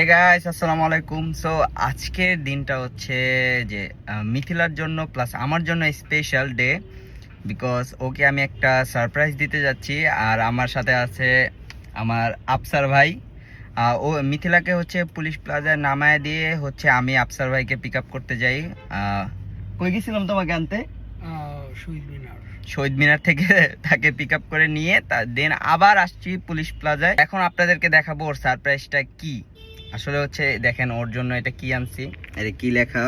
Hey guys, আসসালামু আলাইকুম। So আজকের দিনটা হচ্ছে যে মিথিলার জন্য প্লাস আমার জন্য স্পেশাল ডে, বিকজ ওকে আমি একটা সারপ্রাইজ দিতে যাচ্ছি। আর আমার সাথে আছে আমার আফসার ভাই। ও মিথিলাকে হচ্ছে পুলিশ প্লাজায় নামায় দিয়ে হচ্ছে আমি আফসার ভাইকে পিক আপ করতে যাই। কই গেছিলাম তোমাকে আনতে? শহীদ মিনার থেকে তাকে পিক আপ করে নিয়ে দেন আবার আসছি পুলিশ প্লাজায়। এখন আপনাদেরকে দেখাবো ওর সারপ্রাইজটা কি। আসলে হচ্ছে দেখেন ওর জন্য এটা কি আনছি, এটা কি লেখা।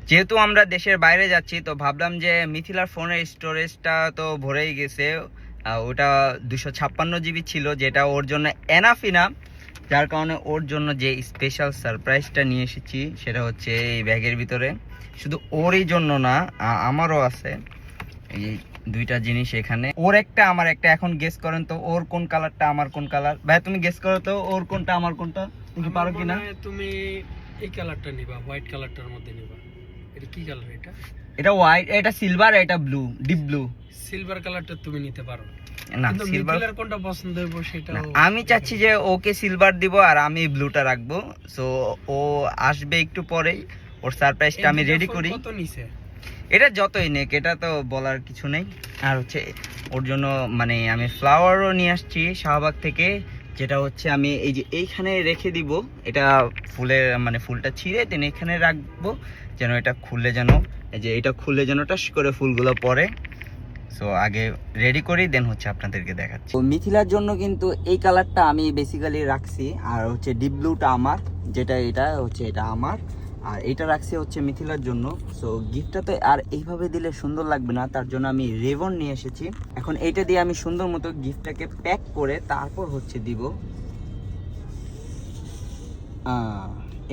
যেহেতু আমরা দেশের বাইরে যাচ্ছি তো ভাবলাম যে মিথিলার ফোনের স্টোরেজটা তো ভরেই গেছে, ওটা 256 জিবি ছিল, যেটা ওর জন্য এনাফই না। যার কারণে ওর জন্য যে স্পেশাল সারপ্রাইজটা নিয়ে এসেছি সেটা হচ্ছে এই ব্যাগের ভিতরে। শুধু ওরই জন্য না, আমারও আছে এই দুইটা জিনিস এখানে, ওর একটা আমার একটা। এখন গেস করেন তো ওর কোন কালারটা আমার কোন কালার। ভাই তুমি গেস করো তো ওর কোনটা আমার কোনটা, তুমি পারো কিনা? তুমি এই কালারটা নিবা, হোয়াইট কালারটার মধ্যে নিবা। এটা কি কালার? এটা হোয়াইট, এটা সিলভার, এটা ব্লু, ডিপ ব্লু। সিলভার কালারটা তুমি নিতে পারো না, কিন্তু সিলভার মিথিলার কোনটা পছন্দ হইব সেটা আমি চাচ্ছি যে ওকে সিলভার দিব আর আমি ব্লুটা রাখবো। সো ও আসবে একটু পরেই, ওর সারপ্রাইজটা আমি রেডি করি। কত নিছে? এটা যতই নেক এটা তো বলার কিছু নেই। আর হচ্ছে ওর জন্য মানে আমি ফ্লাওয়ারও নিয়ে আসছি শাহবাগ থেকে, যেটা হচ্ছে আমি এই যে এইখানে রেখে দিব। এটা ফুলের মানে ফুলটা ছিঁড়ে দেন এখানে রাখবো, যেন এটা খুললে যেন এই যে এটা খুললে যেন টাস করে ফুলগুলো পড়ে। সো আগে রেডি করি দেন হচ্ছে আপনাদেরকে দেখাচ্ছি। তো মিথিলার জন্য কিন্তু এই কালারটা আমি বেসিক্যালি রাখছি, আর হচ্ছে ডিপ ব্লুটা আমার, যেটা এটা হচ্ছে এটা আমার, আর এটা রাখছি হচ্ছে মিথিলার জন্য। সো গিফটটা তো আর এইভাবে দিলে সুন্দর লাগবে না, তার জন্য আমি রেবন নিয়ে এসেছি। এখন এইটা দিয়ে আমি সুন্দর মতো গিফটটাকে প্যাক করে তারপর হচ্ছে দিব।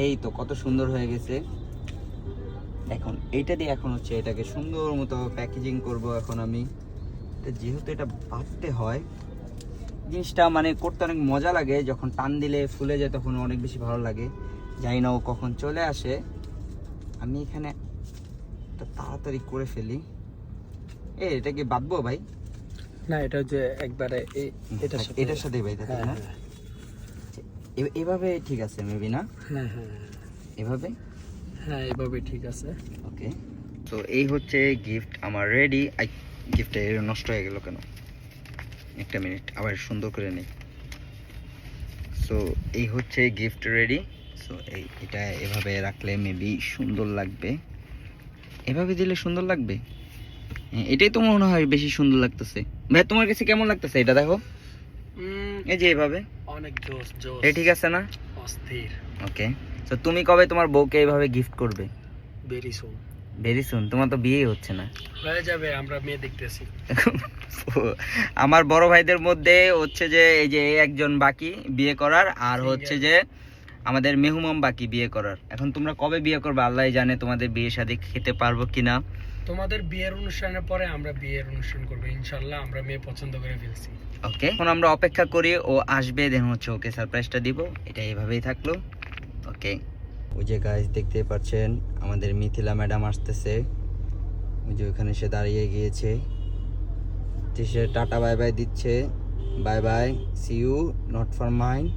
এই তো কত সুন্দর হয়ে গেছে। এখন এইটা দিয়ে এখন হচ্ছে এটাকে সুন্দর মতো প্যাকেজিং করব। এখন আমি যেহেতু এটা বাঁধতে হয়, জিনিসটা মানে করতে অনেক মজা লাগে, যখন টান দিলে ফুলে যায় তখন অনেক বেশি ভালো লাগে। জানি না ও কখন চলে আসে, আমি এখানে তাড়াতাড়ি করে ফেলি। এটা কি বাঁধবো ভাই? না, এটা হচ্ছে একবারে এটার সাথে ভাই দেখেন না, এভাবে ঠিক আছে মেবি না? হ্যাঁ হ্যাঁ এভাবে, হ্যাঁ এভাবে ঠিক আছে। ওকে। তো এই হচ্ছে গিফট আমার রেডি। গিফটটা নষ্ট হয়ে গেল কেন? একটা মিনিট, আবার সুন্দর করে নেই। সো এই হচ্ছে গিফট রেডি। সো এটা এভাবে রাখলে মেবি সুন্দর লাগবে, এভাবে দিলে সুন্দর লাগবে। এটাই তো মনে হয় বেশি সুন্দর লাগতেছে। ভাই তোমার কাছে কেমন লাগতেছে এটা? দেখো এই যে এভাবে অনেক জোস জোস, এই ঠিক আছে না? অস্থির। ওকে। তো তুমি কবে তোমার বউকে এইভাবে গিফট করবে? Very soon. Very soon? তোমার তো বিয়েই হচ্ছে না। হয়ে যাবে, আমরা মেয়ে দেখতেছি। আমার বড় ভাইদের মধ্যে হচ্ছে যে এই যে একজন বাকি বিয়ে করার, আর হচ্ছে যে আমাদের মেহুমাম বাকি বিয়ে করার। এখন তোমরা কবে বিয়ে করবে আল্লাহ জানে, তোমাদের বিয়ে শাদী খেতে পারবো কিনা। তোমাদের বিয়ের অনুষ্ঠানের পরে আমরা বিয়ের অনুষ্ঠান করব ইনশাআল্লাহ। আমরা মেয়ে পছন্দ করে ফেলছি। ওকে, এখন আমরা অপেক্ষা করি ও আসবে, দেন হচ্ছে ওকে সারপ্রাইজটা দিব। এটা এভাবেই থাকলো। ওকে। ওই যে গাইস দেখতে পাচ্ছেন আমাদের মিথিলা ম্যাডাম আসতেছে, ওই যে ওখানে সে দাঁড়িয়ে গিয়েছে, সে টাটা বাই বাই দিচ্ছে। Bye bye, see you, not for mind.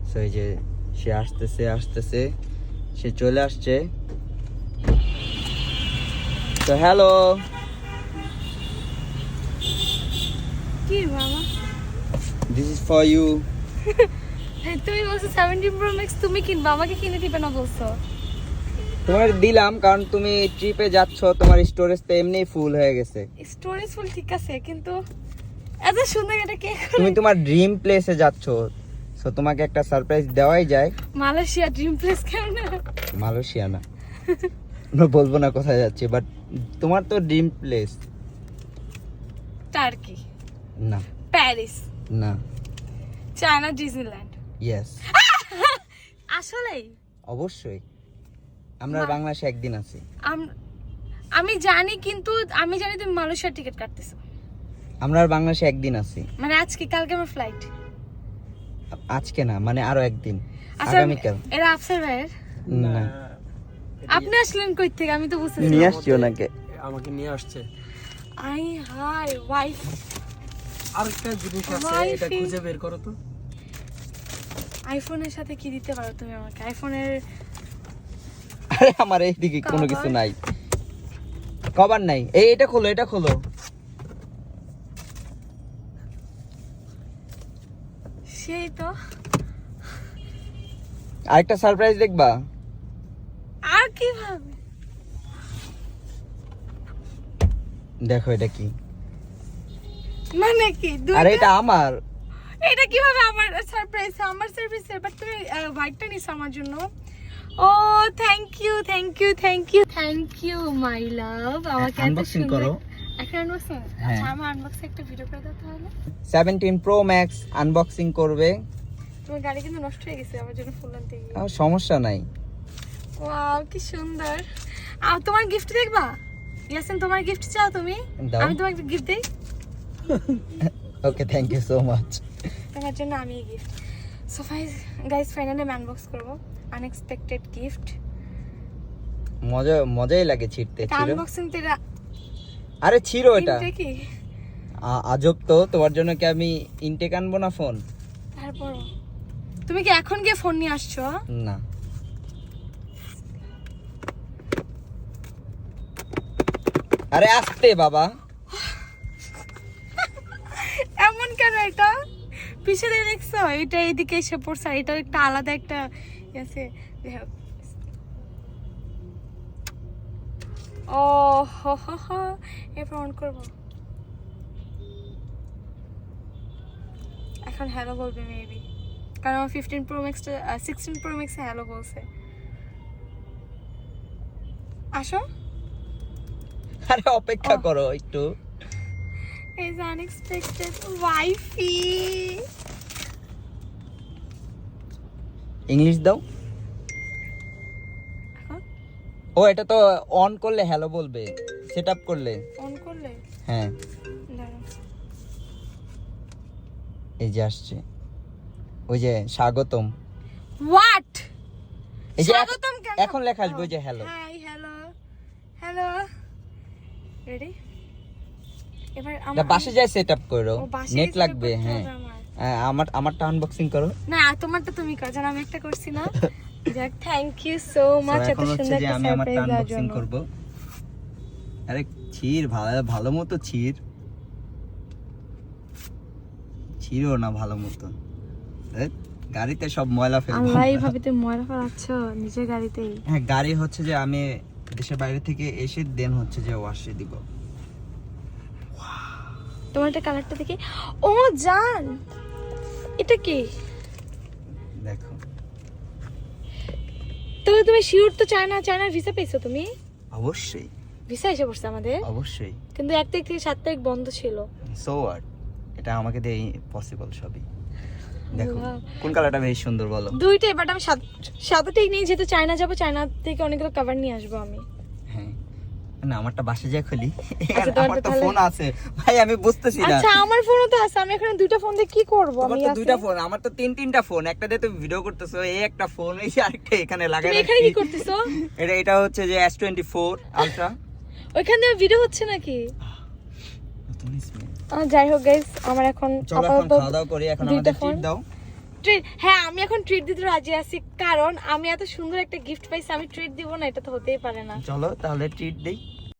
So এই যে সে আসতেছে, সে চলে আসছে। তো হ্যালো। কি মামা? This is for you. তুমি বলছো 17 Pro Max তুমি কিনবা, আমাকে কিনে দিবে না বলছো? তোমার দিলাম কারণ তুমি ট্রিপে যাচ্ছ, তোমার স্টোরেজ তো এমনিই ফুল হয়ে গেছে। স্টোরেজ ফুল ঠিক আছে, কিন্তু এত সুন্দর এটা কে? তুমি তোমার ড্রিম প্লেসে যাচ্ছ, সো তোমাকে একটা সারপ্রাইজ দেওয়াই যায়। মালয়েশিয়া ড্রিম প্লেস কেন? মালয়েশিয়া না, বলবো না কোথায় যাচ্ছে, বাট তোমার তো ড্রিম প্লেস। টার্কি না, প্যারিস না, চায়না ডিজনিল্যান্ড। ইয়েস, আসলেই অবশ্যই। আমরা বাংলাদেশে একদিন আছি। আমি জানি, কিন্তু আমি জানি তুমি মালয়েশিয়ার টিকিট কাটতেছো। আমরা আর বাংলাদেশে একদিন আছি, মানে আজকে, কালকে আমার ফ্লাইট। আজকে না, মানে আরো একদিন, আচ্ছা, আগামীকাল। এরা আফসার ভাইয়ের? না, আপনি আসলেন কই থেকে? আমি তো বুঝতে নিয়ে আসছি ওনাকে। আমাকে নিয়ে আসছে। I hi wife. আরেকটা জিনিস আছে, এটা খুঁজে বের করো তো। আইফোনের সাথে কি দিতে পারো তুমি আমাকে? আইফোনের আরে আমার এইদিকে কোনো কিছু নাই, কভার নাই। এটা খোলো, এটা খোলো। সেই তো। আরেকটা সারপ্রাইজ দেখবা? আর কিভাবে? দেখো এটা কি। মানে কি? আরে এটা আমার। এটা কিভাবে আমার সারপ্রাইজ? আমার সারপ্রাইজ, বাট তুমি হোয়াইটটা নিছো আমার জন্য। ও thank you, thank you, thank you, thank you my love. আমাকে এত আনবক্সিং সুন্দর করো। একটা আনবক্সিং। হ্যাঁ। আচ্ছা, আমার আনবক্সিং একটা ভিডিও করে দাও তাহলে। 17 Pro Max আনবক্সিং করবে। তোমার গাড়ি কিন্তু নষ্ট হয়ে গেছে আমার জন্য ফুল আনতে গিয়ে। সমস্যা নাই। ওয়াও কি সুন্দর। আর তোমার গিফট দেখবা? ইয়াসিন, তোমার গিফট চাও তুমি? দাও। আমি তোমাকে গিফট দেই। ওকে, থ্যাংক ইউ সো মাচ। তোমার জন্য আমি গিফট। সো গাইস ফাইনালি আমি আনবক্স করব আনএক্সপেক্টেড গিফট। মজাই লাগে ছিড়তে। ছিড়ো। আনবক্সিং তেরা আরে ছিড়ো এটা। এটা কি? আজব তো, তোমার জন্য কি আমি ইনটেক আনবো না ফোন? তারপর তুমি কি এখন গিয়ে ফোন নিয়ে আসছো? না। আরে আস্তে বাবা। এমন কেন এটা? পিছনে দেখছো এটা এইদিকে এসে পড়ছে, এটা একটা আলাদা একটা আছে। ও হো হো হো, এরপর অন করবো। এখন হ্যালো বলবে মেবি, কারণ আমার 15 Pro Max 16 Pro Max এ হ্যালো বলছে। আসো। আরে অপেক্ষা করো একটু। is unexpected wifey. ইংলিশ দাও। এখন ও এটা তো অন করলে হ্যালো বলবে, সেট আপ করলে। অন করলে হ্যাঁ, দাঁড়াও। এই যে আসছে, ওই যে স্বাগতম। হোয়াট? এই যে স্বাগতম কেন? এখন লেখা আসবে ওই যে hello. Hi hello hello. Ready? এবার এটা বাসে যায় সেট আপ করো, ও, বাসায় নেট setup লাগবে। করতে হ্যাঁ, হবে আমার। আমারটা আনবক্সিং করো। না, তোমারটা তুমি কর, জান আমি একটা করছি না। যাক, থ্যাংক ইউ সো মাচ এত এখন হচ্ছে সুন্দর যে একটা আমি আমারটা সারপ্রাইজ দেওয়ার আনবক্সিং জন্য। করব। আরে ছিড়, ভালো মতো ছিড়। ছিড়ো না ভালো মতো, গাড়িতে সব ময়লা ফেলবো। আল্লাহ, এইভাবে তুমি ময়লা ফেলাচ্ছ নিজের গাড়িতেই। হ্যাঁ, গাড়ি হচ্ছে যে আমি দেশের বাইরে থেকে এসে দেন হচ্ছে যে ওয়াশে দিব। তোমার এটা কালারটা দেখি। ও জান, এটা কি? দেখো, তাহলে তুমি শিওর তো চায়না ভিসা পেয়েছো তুমি? অবশ্যই ভিসা এসে পড়ছে আমাদের, অবশ্যই। কিন্তু 1 তারিখ থেকে 7 তারিখ বন্ধ ছিল। সো হোয়াট, এটা আমাকে দিয়ে পসিবল সবই। দেখো আল্লাহ। কোন কালারটা বেশি সুন্দর বলো? দুইটাই, বাট আমি সাদাটাই নিয়ে, যেহেতু চায়না যাবো, চায়না থেকে অনেকগুলো কভার নিয়ে আসবো আমি। হ্যাঁ, না আমারটা বাসে যায় খুলি। আচ্ছা, তোমারটা আমার তো তাহলে- ফোন আছে ভাই, আমি বুঝতেছি না। আচ্ছা, আমার ফোনও তো আছে, আমি এখানে দুইটা ফোন দিয়ে কি করব? তোমার আমি তো আছে। দুইটা ফোন, আমার তো তিনটা ফোন। একটা দিয়ে তুমি ভিডিও করতেছো, এই একটা ফোন, এই আরেকটা এখানে লাগাই তুমি এখানে কি রাখছি। করতেছো? এটা হচ্ছে যে S24 আলট্রা। ওইখান দিয়ে ভিডিও হচ্ছে নাকি? নতুন স্মেল। যাই হোক গাইস, আমার এখন চলো এখন আপাতত খাওয়া দাওয়া করি, এখন দুইটা আমাদের ফোন। ট্রিট দাও। ট্রিট, হ্যাঁ আমি এখন ট্রিট দিতে রাজি আছি, কারণ আমি এত সুন্দর একটা গিফট পাইছি, আমি ট্রিট দিব না? এটা তো হতেই পারে না। চলো তাহলে ট্রিট দেই।